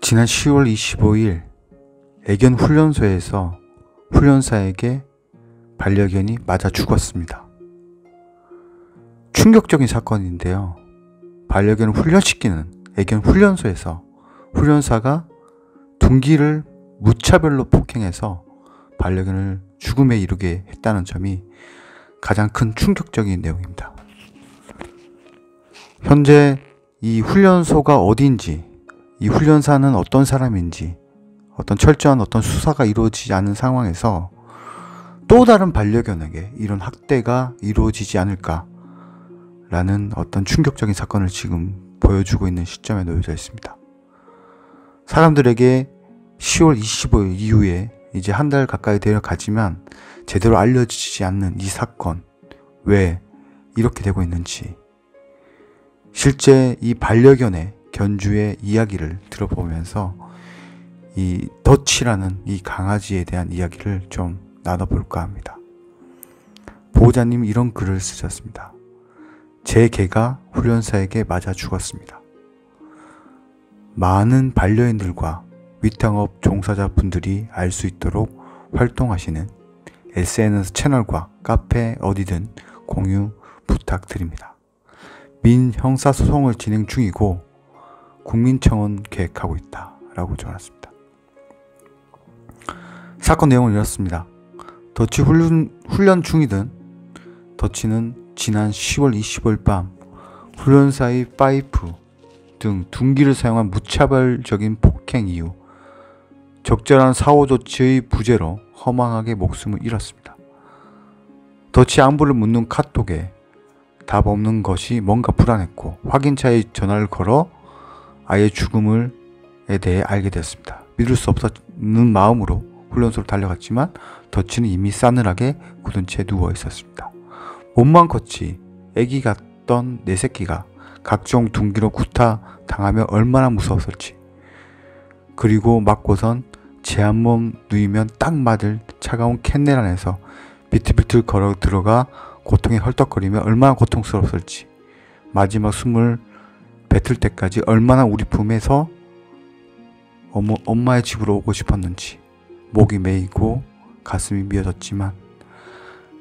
지난 10월 25일 애견 훈련소에서 훈련사에게 반려견이 맞아 죽었습니다. 충격적인 사건인데요. 반려견을 훈련시키는 애견 훈련소에서 훈련사가 둔기를 무차별로 폭행해서 반려견을 죽음에 이르게 했다는 점이 가장 큰 충격적인 내용입니다. 현재 이 훈련소가 어디인지, 이 훈련사는 어떤 사람인지, 어떤 철저한 수사가 이루어지지 않은 상황에서 또 다른 반려견에게 이런 학대가 이루어지지 않을까라는 어떤 충격적인 사건을 지금 보여주고 있는 시점에 놓여져 있습니다. 사람들에게 10월 25일 이후에 이제 한 달 가까이 되어가지만 제대로 알려지지 않는 이 사건, 왜 이렇게 되고 있는지, 실제 이 반려견의 견주의 이야기를 들어보면서 이 덫이라는 이 강아지에 대한 이야기를 좀 나눠볼까 합니다. 보호자님이 이런 글을 쓰셨습니다. 제 개가 훈련사에게 맞아 죽었습니다. 많은 반려인들과 위탁업 종사자분들이 알 수 있도록 활동하시는 SNS 채널과 카페 어디든 공유 부탁드립니다. 민형사소송을 진행 중이고 국민청원 계획하고 있다 라고 적어놨습니다. 사건 내용은 이렇습니다. 덫이 훈련 중이던 덫이는 지난 10월 25일 밤 훈련사의 파이프 등 둔기를 사용한 무차별적인 폭행 이후 적절한 사후 조치의 부재로 허망하게 목숨을 잃었습니다. 덫이 안부를 묻는 카톡에 답 없는 것이 뭔가 불안했고 확인차에 전화를 걸어 아이의 죽음에 대해 알게 됐습니다. 믿을 수 없는 마음으로 훈련소로 달려갔지만 덫이는 이미 싸늘하게 굳은 채 누워 있었습니다. 몸만 컸지 애기 같던 내 새끼가 각종 둔기로 구타 당하며 얼마나 무서웠을지, 그리고 맞고선 제 한 몸 누이면 딱 맞을 차가운 캔넬 안에서 비틀비틀 걸어 들어가 고통에 헐떡거리며 얼마나 고통스러웠을지, 마지막 숨을 뱉을 때까지 얼마나 우리 품에서 엄마의 집으로 오고 싶었는지 목이 메이고 가슴이 미어졌지만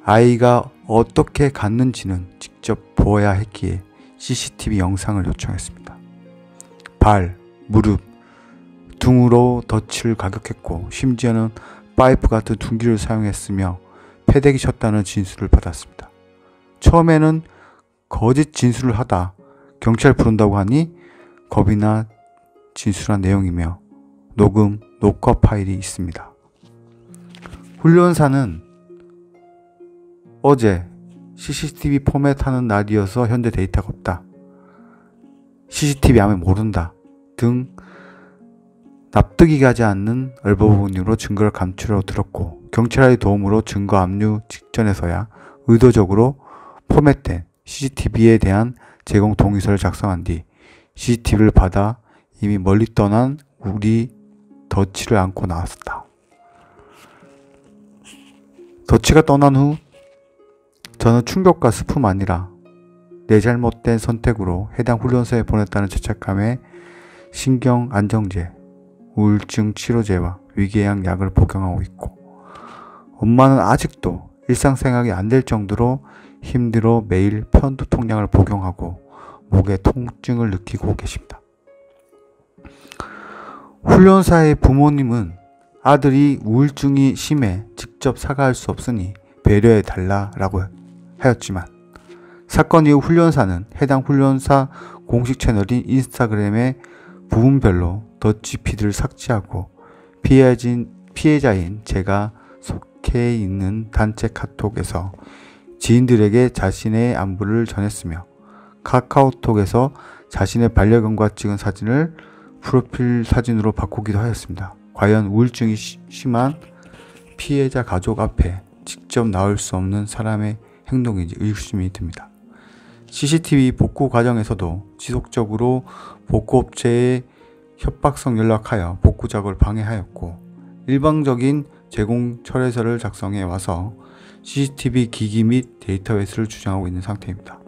아이가 어떻게 갔는지는 직접 보아야 했기에 CCTV 영상을 요청했습니다. 발, 무릎, 등으로 덫을 가격했고 심지어는 파이프 같은 둔기를 사용했으며 패대기 쳤다는 진술을 받았습니다. 처음에는 거짓 진술을 하다 경찰 부른다고 하니 겁이 나 진술한 내용이며 녹화 파일이 있습니다. 훈련사는 어제 CCTV 포맷하는 날이어서 현재 데이터가 없다, CCTV 하면 모른다 등 납득이 가지 않는 얼버무림으로 증거를 감추려 들었고 경찰의 도움으로 증거 압류 직전에서야 의도적으로 포맷된 CCTV에 대한 제공 동의서를 작성한 뒤 CCTV를 받아 이미 멀리 떠난 우리 덫이를 안고 나왔다. 덫이가 떠난 후 저는 충격과 슬픔 아니라 내 잘못된 선택으로 해당 훈련소에 보냈다는 죄책감에 신경 안정제, 우울증 치료제와 위궤양 약을 복용하고 있고 엄마는 아직도 일상생활이 안 될 정도로 힘들어 매일 편두통약을 복용하고 목에 통증을 느끼고 계십니다. 훈련사의 부모님은 아들이 우울증이 심해 직접 사과할 수 없으니 배려해 달라라고 하였지만 사건 이후 훈련사는 해당 훈련사 공식 채널인 인스타그램에 부분별로 덫이 피드를 삭제하고 피해자인 제가 속해 있는 단체 카톡에서 지인들에게 자신의 안부를 전했으며 카카오톡에서 자신의 반려견과 찍은 사진을 프로필 사진으로 바꾸기도 하였습니다. 과연 우울증이 심한 피해자 가족 앞에 직접 나올 수 없는 사람의 행동인지 의구심이 듭니다. CCTV 복구 과정에서도 지속적으로 복구업체에 협박성 연락하여 복구 작업을 방해하였고 일방적인 제공 철회서를 작성해 와서 CCTV 기기 및 데이터베이스를 주장하고 있는 상태입니다.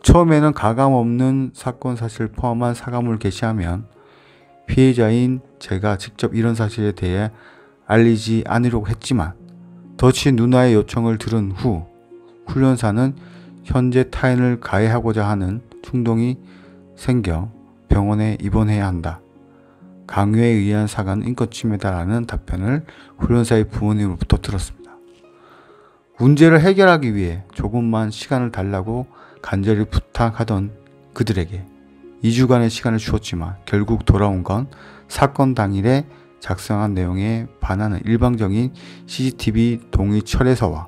처음에는 가감없는 사건 사실을 포함한 사과문을 게시하면 피해자인 제가 직접 이런 사실에 대해 알리지 않으려고 했지만 더치 누나의 요청을 들은 후 훈련사는 현재 타인을 가해하고자 하는 충동이 생겨 병원에 입원해야 한다. 강요에 의한 사과는 인권침해다라는 답변을 훈련사의 부모님으로부터 들었습니다. 문제를 해결하기 위해 조금만 시간을 달라고 간절히 부탁하던 그들에게 2주간의 시간을 주었지만 결국 돌아온 건 사건 당일에 작성한 내용에 반하는 일방적인 CCTV 동의 철회서와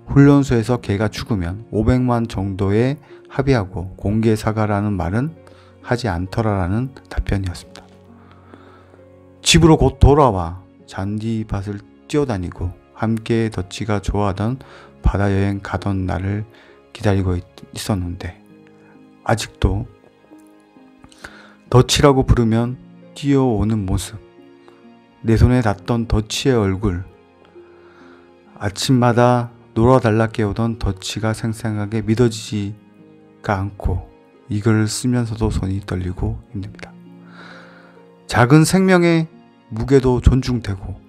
훈련소에서 걔가 죽으면 500만 정도에 합의하고 공개 사과라는 말은 하지 않더라라는 답변이었습니다. 집으로 곧 돌아와 잔디밭을 뛰어다니고 함께 더치가 좋아하던 바다여행 가던 날을 기다리고 있었는데 아직도 더치라고 부르면 뛰어오는 모습, 내 손에 닿던 더치의 얼굴, 아침마다 놀아달라 깨우던 더치가 생생하게 믿어지지가 않고 이걸 쓰면서도 손이 떨리고 힘듭니다. 작은 생명의 무게도 존중되고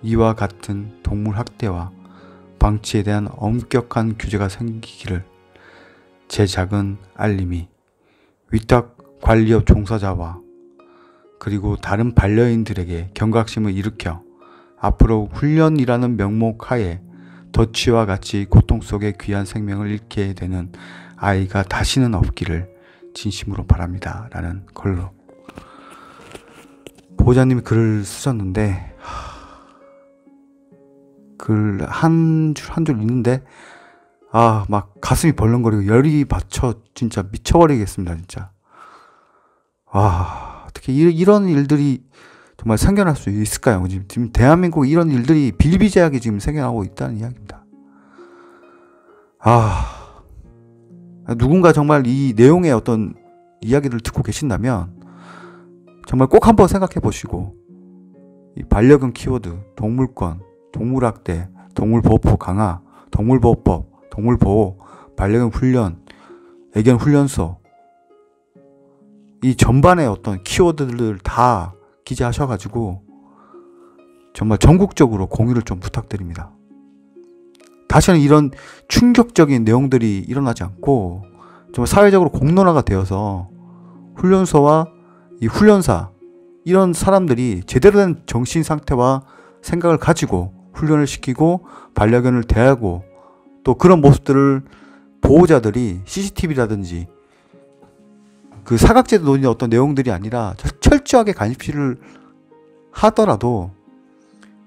이와 같은 동물 학대와 방치에 대한 엄격한 규제가 생기기를 제 작은 알림이 위탁 관리업 종사자와 그리고 다른 반려인들에게 경각심을 일으켜 앞으로 훈련이라는 명목 하에 더치와 같이 고통 속에 귀한 생명을 잃게 되는 아이가 다시는 없기를 진심으로 바랍니다. 라는 걸로 보호자님이 글을 쓰셨는데 글 한 줄 읽는데 막 가슴이 벌렁거리고 열이 받쳐 진짜 미쳐버리겠습니다. 진짜 어떻게 이런 일들이 정말 생겨날 수 있을까요? 지금 대한민국에 이런 일들이 비일비재하게 지금 생겨나고 있다는 이야기입니다. 누군가 정말 이 내용의 어떤 이야기를 듣고 계신다면 정말 꼭 한번 생각해 보시고 이 반려견 키워드, 동물권, 동물학대, 동물보호법 강화, 동물보호법, 동물보호, 반려견 훈련, 애견 훈련소 이 전반의 어떤 키워드들을 다 기재하셔가지고 정말 전국적으로 공유를 좀 부탁드립니다. 다시는 이런 충격적인 내용들이 일어나지 않고 정말 사회적으로 공론화가 되어서 훈련소와 이 훈련사 이런 사람들이 제대로 된 정신 상태와 생각을 가지고 훈련을 시키고 반려견을 대하고 또 그런 모습들을 보호자들이 CCTV라든지 그 사각지대 논의 어떤 내용들이 아니라 철저하게 감시를 하더라도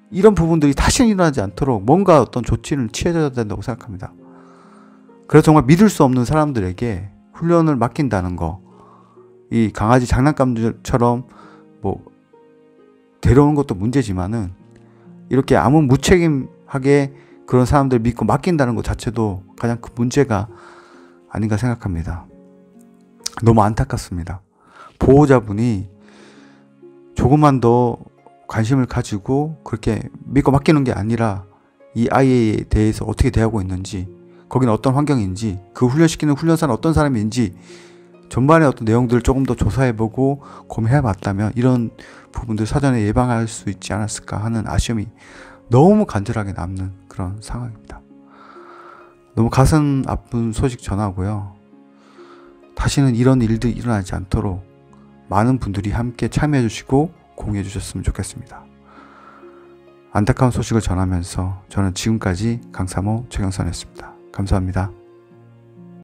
이런 부분들이 다시는 일어나지 않도록 뭔가 어떤 조치를 취해야 된다고 생각합니다. 그래서 정말 믿을 수 없는 사람들에게 훈련을 맡긴다는 거, 이 강아지 장난감처럼 뭐 데려오는 것도 문제지만은 이렇게 아무 무책임하게 그런 사람들 믿고 맡긴다는 것 자체도 가장 큰 문제가 아닌가 생각합니다. 너무 안타깝습니다. 보호자분이 조금만 더 관심을 가지고 그렇게 믿고 맡기는 게 아니라 이 아이에 대해서 어떻게 대하고 있는지, 거기는 어떤 환경인지, 그 훈련시키는 훈련사는 어떤 사람인지 전반의 어떤 내용들을 조금 더 조사해보고 고민해봤다면 이런 부분들 사전에 예방할 수 있지 않았을까 하는 아쉬움이 너무 간절하게 남는 그런 상황입니다. 너무 가슴 아픈 소식 전하고요. 다시는 이런 일들이 일어나지 않도록 많은 분들이 함께 참여해 주시고 공유해 주셨으면 좋겠습니다. 안타까운 소식을 전하면서 저는 지금까지 강사모 최경선이었습니다. 감사합니다.